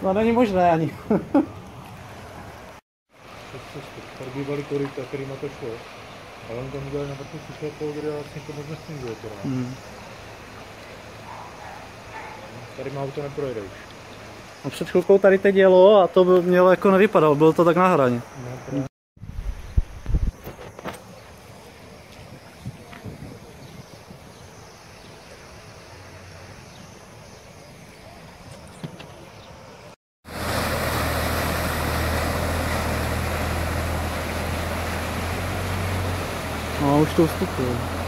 No není možné ani. Tady bývaly koryta, kterýma to šlo. Ale on tam udělali na vrchu sušlepou, kde vlastně to moc nefunguje. Tady má auto neprojede už. No před chvilkou tady teď jelo a to by mělo jako nevypadalo, bylo to tak na hraně. No už to ustupuje.